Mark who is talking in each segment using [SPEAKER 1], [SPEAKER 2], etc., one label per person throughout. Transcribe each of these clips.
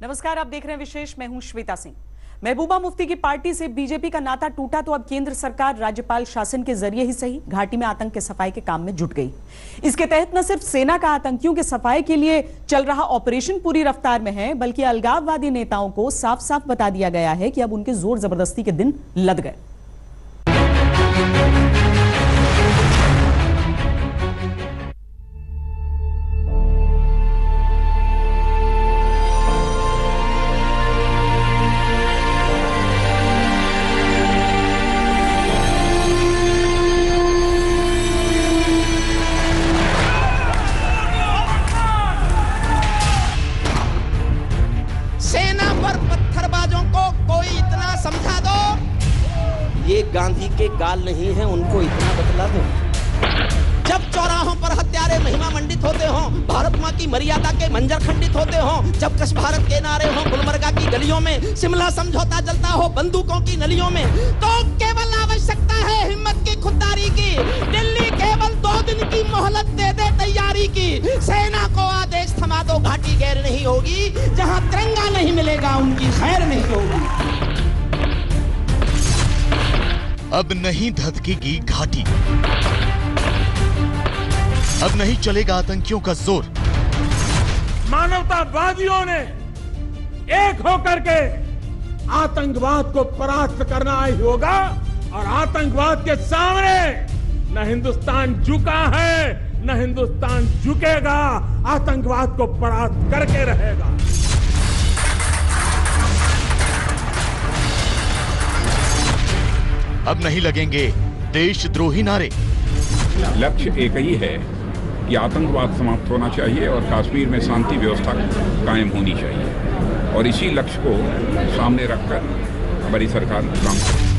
[SPEAKER 1] नमस्कार, आप देख रहे हैं विशेष। मैं हूं श्वेता सिंह। महबूबा मुफ्ती की पार्टी से बीजेपी का नाता टूटा तो अब केंद्र सरकार राज्यपाल शासन के जरिए ही सही घाटी में आतंक के सफाई के काम में जुट गई। इसके तहत न सिर्फ सेना का आतंकियों के सफाई के लिए चल रहा ऑपरेशन पूरी रफ्तार में है, बल्कि अलगाववादी नेताओं को साफ साफ बता दिया गया है कि अब उनके जोर जबरदस्ती के दिन लद गए।
[SPEAKER 2] ये गांधी के गाल नहीं है, उनको इतना बतला दो। जब चौराहों पर हत्यारे महिमा मंडित होते हों, भारत मां की मर्यादा के मंजर खंडित होते हों, जब कश भारत के नारे हों गुलमर्गा की गलियों में, शिमला समझौता जलता हो बंदूकों की नलियों में, तो केवल आवश्यकता है हिम्मत की, खुददारी की। दिल्ली केवल 2 दिन की मोहलत दे दे तैयारी की। सेना को आदेश थमा दो, घाटी गैर नहीं होगी। जहां तिरंगा नहीं मिलेगा उनकी खैर नहीं होगी।
[SPEAKER 3] अब नहीं धधकेगी घाटी, अब नहीं चलेगा आतंकियों का जोर।
[SPEAKER 4] मानवतावादियों ने एक होकर के आतंकवाद को परास्त करना ही होगा, और आतंकवाद के सामने न हिंदुस्तान झुका है न हिंदुस्तान झुकेगा। आतंकवाद को परास्त करके रहेगा।
[SPEAKER 3] अब नहीं लगेंगे देशद्रोही नारे।
[SPEAKER 5] लक्ष्य एक ही है कि आतंकवाद समाप्त होना चाहिए और कश्मीर में शांति व्यवस्था कायम होनी चाहिए, और इसी लक्ष्य को सामने रखकर हमारी सरकार काम करेगी।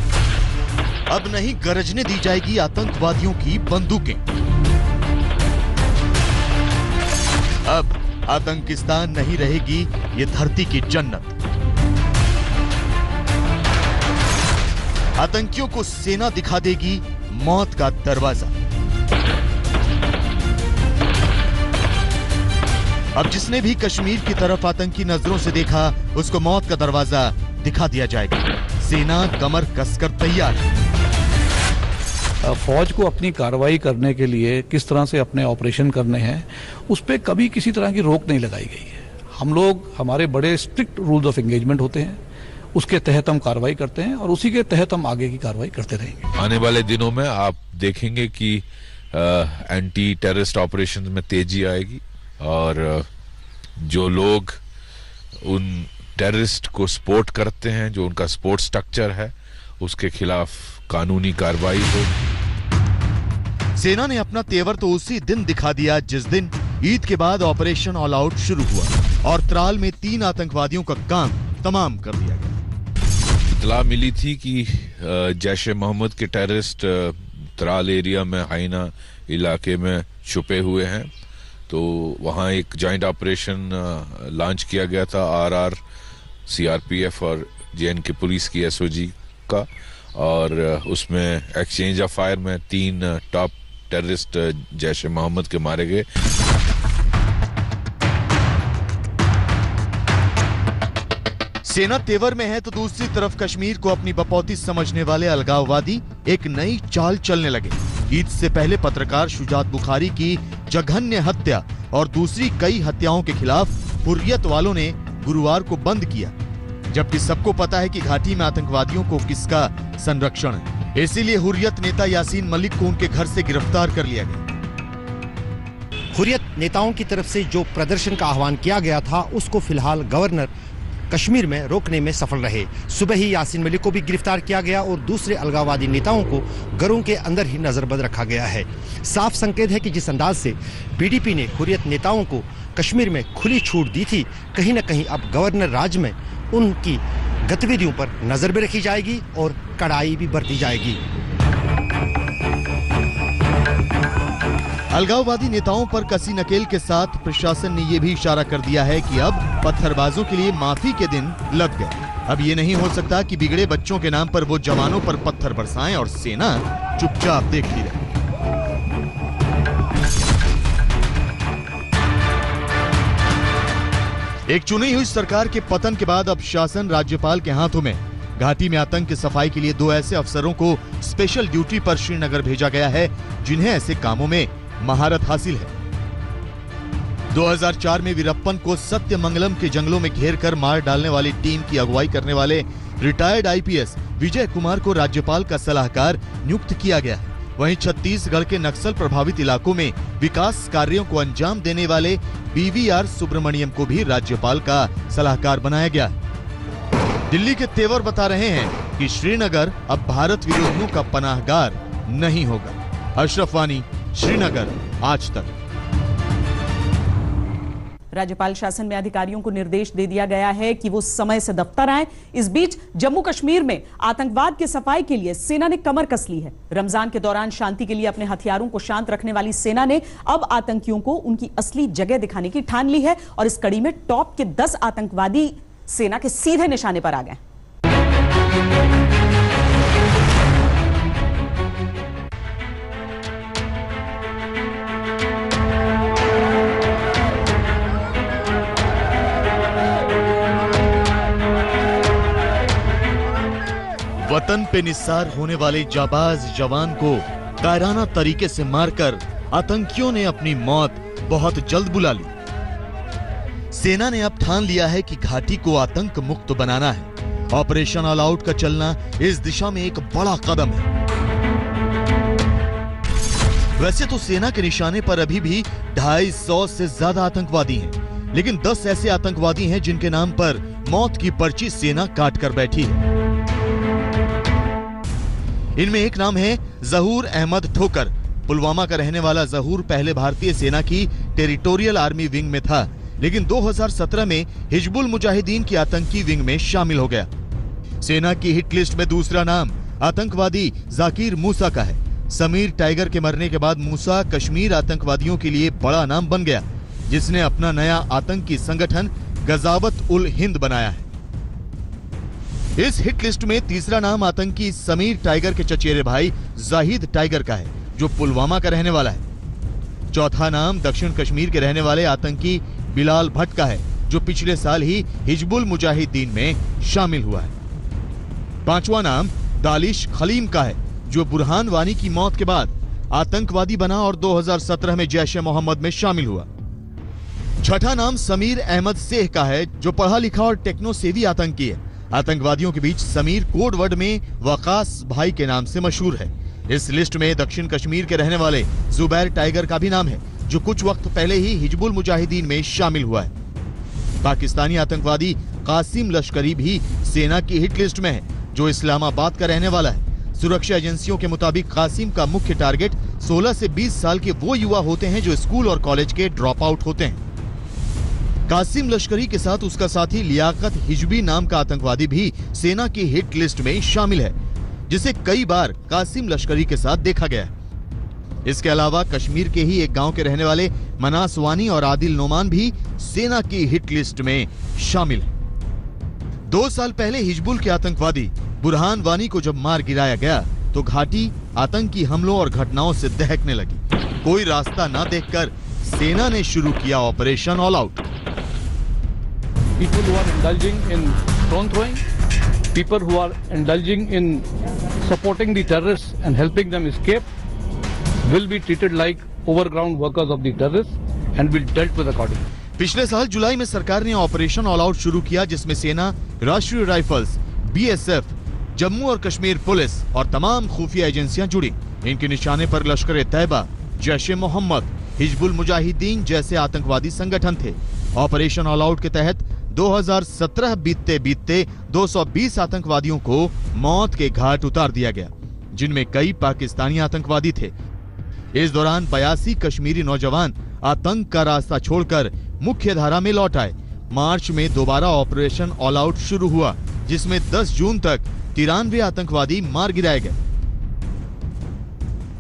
[SPEAKER 3] अब नहीं गरजने दी जाएगी आतंकवादियों की बंदूकें। अब आतंकिस्तान नहीं रहेगी ये धरती की जन्नत। आतंकियों को सेना दिखा देगी मौत का दरवाजा। अब जिसने भी कश्मीर की तरफ आतंकी नजरों से देखा, उसको मौत का दरवाजा दिखा दिया जाएगा। सेना कमर कसकर तैयार है।
[SPEAKER 6] फौज को अपनी कार्रवाई करने के लिए किस तरह से अपने ऑपरेशन करने हैं, उस पर कभी किसी तरह की रोक नहीं लगाई गई है। हम लोग, हमारे बड़े स्ट्रिक्ट रूल्स ऑफ एंगेजमेंट होते हैं, उसके तहत हम कार्रवाई करते हैं और उसी के तहत हम आगे की कार्रवाई करते रहेंगे।
[SPEAKER 7] आने वाले दिनों में आप देखेंगे कि एंटी टेररिस्ट ऑपरेशन में तेजी आएगी, और जो लोग उन टेररिस्ट को सपोर्ट करते हैं, जो उनका सपोर्ट स्ट्रक्चर है, उसके खिलाफ कानूनी कार्रवाई होगी।
[SPEAKER 3] सेना ने अपना तेवर तो उसी दिन दिखा दिया जिस दिन ईद के बाद ऑपरेशन ऑल आउट शुरू हुआ और त्राल में 3 आतंकवादियों का काम तमाम कर दिया गया।
[SPEAKER 7] इतला मिली थी कि जैश ए मोहम्मद के टेररिस्ट त्राल एरिया में, हाइना इलाके में छुपे हुए हैं, तो वहाँ एक जॉइंट ऑपरेशन लॉन्च किया गया था आरआर, सीआरपीएफ और जेएनके पुलिस की एसओजी का, और उसमें एक्सचेंज ऑफ फायर में 3 टॉप टेररिस्ट जैश ए मोहम्मद के मारे गए।
[SPEAKER 3] सेना तेवर में है तो दूसरी तरफ कश्मीर को अपनी बपौती समझने वाले अलगाववादी एक नई चाल चलने लगे। ईद से पहले पत्रकार शुजात बुखारी की जघन्य हत्या और दूसरी कई हत्याओं के खिलाफ हुर्रियत वालों ने गुरुवार को बंद किया, जबकि सबको पता है कि घाटी में आतंकवादियों को किसका संरक्षण है। इसीलिए हुर्रियत नेता यासीन मलिक को उनके घर से गिरफ्तार कर लिया गया।
[SPEAKER 8] हुर्रियत नेताओं की तरफ से जो प्रदर्शन का आह्वान किया गया था, उसको फिलहाल गवर्नर कश्मीर में रोकने में सफल रहे। सुबह ही यासीन मलिक को भी गिरफ्तार किया गया और दूसरे अलगाववादी नेताओं को घरों के अंदर ही नजरबंद रखा गया है। साफ संकेत है कि जिस अंदाज से बीडीपी ने हुर्रियत नेताओं को कश्मीर में खुली छूट दी थी, कहीं न कहीं अब गवर्नर राज में उनकी गतिविधियों पर नजर भी रखी जाएगी और कड़ाई भी बरती जाएगी।
[SPEAKER 3] अलगाववादी नेताओं पर कसी नकेल के साथ प्रशासन ने यह भी इशारा कर दिया है कि अब पत्थरबाजों के लिए माफी के दिन लग गए। अब ये नहीं हो सकता कि बिगड़े बच्चों के नाम पर वो जवानों पर पत्थर बरसाएं और सेना चुपचाप देखती रहे। एक चुनी हुई सरकार के पतन के बाद अब शासन राज्यपाल के हाथों में। घाटी में आतंक की सफाई के लिए 2 ऐसे अफसरों को स्पेशल ड्यूटी पर श्रीनगर भेजा गया है जिन्हें ऐसे कामों में महारत हासिल है। 2004 में वीरप्पन को सत्यमंगलम के जंगलों में घेरकर मार डालने वाली टीम की अगुवाई करने वाले रिटायर्ड आईपीएस विजय कुमार को राज्यपाल का सलाहकार नियुक्त किया गया है। वहीं छत्तीसगढ़ के नक्सल प्रभावित इलाकों में विकास कार्यों को अंजाम देने वाले बीवीआर सुब्रमण्यम को भी राज्यपाल का सलाहकार बनाया गया है। दिल्ली के तेवर बता रहे हैं कि श्रीनगर अब भारत विरोधियों का पनाहगार नहीं होगा। अशरफ वानी, श्रीनगर, आज तक।
[SPEAKER 1] राज्यपाल शासन में अधिकारियों को निर्देश दे दिया गया है कि वो समय से दफ्तर आएं। इस बीच जम्मू कश्मीर में आतंकवाद की सफाई के लिए सेना ने कमर कस ली है। रमजान के दौरान शांति के लिए अपने हथियारों को शांत रखने वाली सेना ने अब आतंकियों को उनकी असली जगह दिखाने की ठान ली है और इस कड़ी में टॉप के 10 आतंकवादी सेना के सीधे निशाने पर आ गए।
[SPEAKER 3] वतन पे निस्सार होने वाले जाबाज जवान को कायराना तरीके से मारकर आतंकियों ने अपनी मौत बहुत जल्द बुला ली। सेना ने अब ठान लिया है कि घाटी को आतंक मुक्त बनाना है। ऑपरेशन ऑल आउट का चलना इस दिशा में एक बड़ा कदम है। वैसे तो सेना के निशाने पर अभी भी 250 से ज्यादा आतंकवादी हैं, लेकिन 10 ऐसे आतंकवादी हैं जिनके नाम पर मौत की पर्ची सेना काट कर बैठी है। इनमें एक नाम है जहूर अहमद ठोकर। पुलवामा का रहने वाला जहूर पहले भारतीय सेना की टेरिटोरियल आर्मी विंग में था, लेकिन 2017 में हिजबुल मुजाहिदीन की आतंकी विंग में शामिल हो गया। सेना की हिट लिस्ट में दूसरा नाम आतंकवादी जाकिर मूसा का है। समीर टाइगर के मरने के बाद मूसा कश्मीर आतंकवादियों के लिए बड़ा नाम बन गया, जिसने अपना नया आतंकी संगठन गजावत उल हिंद बनाया है। इस हिट लिस्ट में तीसरा नाम आतंकी समीर टाइगर के चचेरे भाई जाहिद टाइगर का है, जो पुलवामा का रहने वाला है। चौथा नाम दक्षिण कश्मीर के रहने वाले आतंकी बिलाल भट्ट का है, जो पिछले साल ही हिजबुल मुजाहिदीन में शामिल हुआ है। पांचवा नाम दालिश खलीम का है, जो बुरहान वानी की मौत के बाद आतंकवादी बना और 2017 में जैश ए मोहम्मद में शामिल हुआ। छठा नाम समीर अहमद सेह का है, जो पढ़ा लिखा और टेक्नो सेवी आतंकी है। आतंकवादियों के बीच समीर कोड वर्ड में वकास भाई के नाम से मशहूर है। इस लिस्ट में दक्षिण कश्मीर के रहने वाले जुबैर टाइगर का भी नाम है, जो कुछ वक्त पहले ही हिजबुल मुजाहिदीन में शामिल हुआ है। पाकिस्तानी आतंकवादी कासिम लश्करी भी सेना की हिट लिस्ट में है, जो इस्लामाबाद का रहने वाला है। सुरक्षा एजेंसियों के मुताबिक कासिम का मुख्य टारगेट 16 से 20 साल के वो युवा होते हैं जो स्कूल और कॉलेज के ड्रॉप आउट होते हैं। कासिम लश्करी के साथ उसका साथी लियाकत हिजबी नाम का आतंकवादी भी सेना की हिट लिस्ट में शामिल है, जिसे कई बार कासिम लश्करी के साथ देखा गया है। इसके अलावा कश्मीर के ही एक गांव के रहने वाले मनास वानी और आदिल नोमान भी सेना की हिट लिस्ट में शामिल है। 2 साल पहले हिजबुल के आतंकवादी बुरहान वानी को जब मार गिराया गया तो घाटी आतंकी हमलों और घटनाओं से दहकने लगी। कोई रास्ता न देखकर सेना ने शुरू किया operation all out.
[SPEAKER 6] People who are indulging in stone throwing, people who are indulging in supporting the terrorists and helping them escape will be treated like overground workers of the terrorists and will dealt with accordingly.
[SPEAKER 3] पिछले साल जुलाई में सरकार ने operation all out शुरू किया, जिसमें सेना, राष्ट्रीय राइफल्स, बीएसएफ, जम्मू और कश्मीर पुलिस और तमाम खुफिया एजेंसियां जुड़ी। इनके निशाने पर लश्कर-ए-तैयबा, जैश-ए-मोहम्मद, हिजबुल मुजाहिदीन जैसे आतंकवादी संगठन थे। ऑपरेशन ऑल आउट के तहत 2017 बीतते बीतते 220 आतंकवादियों को मौत के घाट उतार दिया गया, जिनमें कई पाकिस्तानी आतंकवादी थे। इस दौरान 82 कश्मीरी नौजवान आतंक का रास्ता छोड़कर मुख्य धारा में लौट आए। मार्च में दोबारा ऑपरेशन ऑल आउट शुरू हुआ, जिसमें 10 जून तक 93 आतंकवादी मार गिराए गए।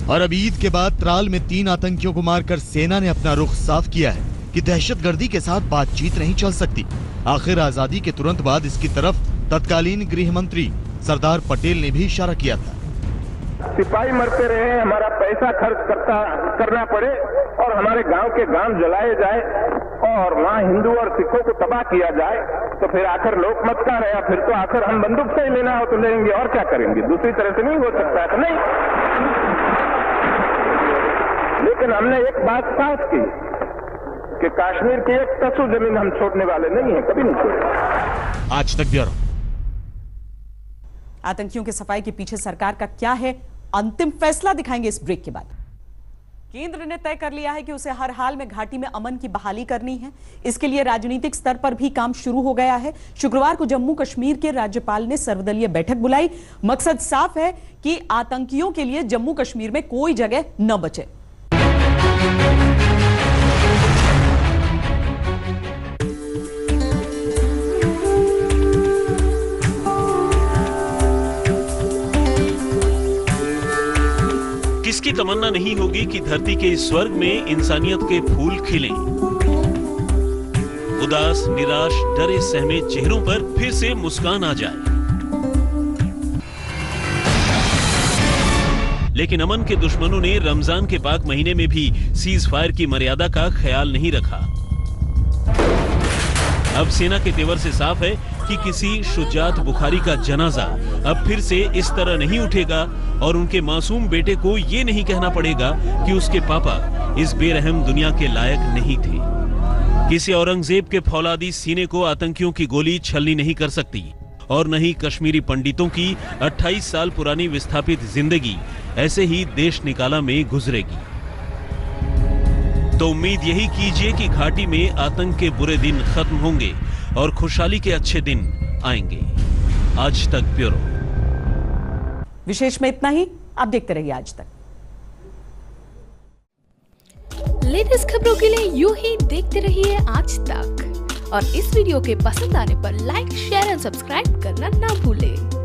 [SPEAKER 3] और अब ईद के बाद त्राल में 3 आतंकियों को मारकर सेना ने अपना रुख साफ किया है कि दहशतगर्दी के साथ बातचीत नहीं चल सकती। आखिर आजादी के तुरंत बाद इसकी तरफ तत्कालीन गृह मंत्री सरदार पटेल ने भी इशारा किया था।
[SPEAKER 9] सिपाही मरते रहे, हमारा पैसा खर्च करना पड़े और हमारे गांव के गांव जलाए जाए और वहाँ हिंदू और सिखों को तबाह किया जाए, तो फिर आखिर लोकमत का रहा, फिर तो आखिर हम बंदूक से ही लेना हो तो लेंगे और क्या करेंगे, दूसरी तरह से नहीं हो सकता है। नहीं, लेकिन हमने एक बात साफ की कि कश्मीर की एक तसु जमीन हम छोड़ने वाले नहीं है, कभी नहीं छोड़ेंगे।
[SPEAKER 3] आज तक ब्यूरो।
[SPEAKER 1] आतंकियों की सफाई के पीछे सरकार का क्या है अंतिम फैसला, दिखाएंगे इस ब्रेक के बाद। केंद्र ने तय कर लिया है कि उसे हर हाल में घाटी में अमन की बहाली करनी है। इसके लिए राजनीतिक स्तर पर भी काम शुरू हो गया है। शुक्रवार को जम्मू कश्मीर के राज्यपाल ने सर्वदलीय बैठक बुलाई। मकसद साफ है कि आतंकियों के लिए जम्मू कश्मीर में कोई जगह न बचे।
[SPEAKER 10] किसकी तमन्ना नहीं होगी कि धरती के इस स्वर्ग में इंसानियत के फूल खिलें। उदास, निराश, डरे सहमे चेहरों पर फिर से मुस्कान आ जाए। लेकिन अमन के दुश्मनों ने रमजान के पाक महीने में भी सीज फायर की मर्यादा का ख्याल नहीं रखा। अब सेना के तेवर से साफ है कि किसी शुजात बुखारी का जनाजा अब फिर से इस तरह नहीं उठेगा और उनके मासूम बेटे को ये नहीं कहना पड़ेगा कि उसके पापा इस बेरहम दुनिया के लायक नहीं थे। किसी औरंगजेब के फौलादी सीने को आतंकियों की गोली छलनी नहीं कर सकती और न ही कश्मीरी पंडितों की 28 साल पुरानी विस्थापित जिंदगी ऐसे ही देश निकाला में गुजरेगी। तो उम्मीद यही कीजिए कि घाटी में आतंक के बुरे दिन खत्म होंगे और खुशहाली के अच्छे दिन आएंगे। आज तक ब्यूरो।
[SPEAKER 1] विशेष में इतना ही, आप देखते रहिए आज तक।
[SPEAKER 11] लेटेस्ट खबरों के लिए यूं ही देखते रहिए आज तक और इस वीडियो के पसंद आने पर लाइक, शेयर एंड सब्सक्राइब करना ना भूलें।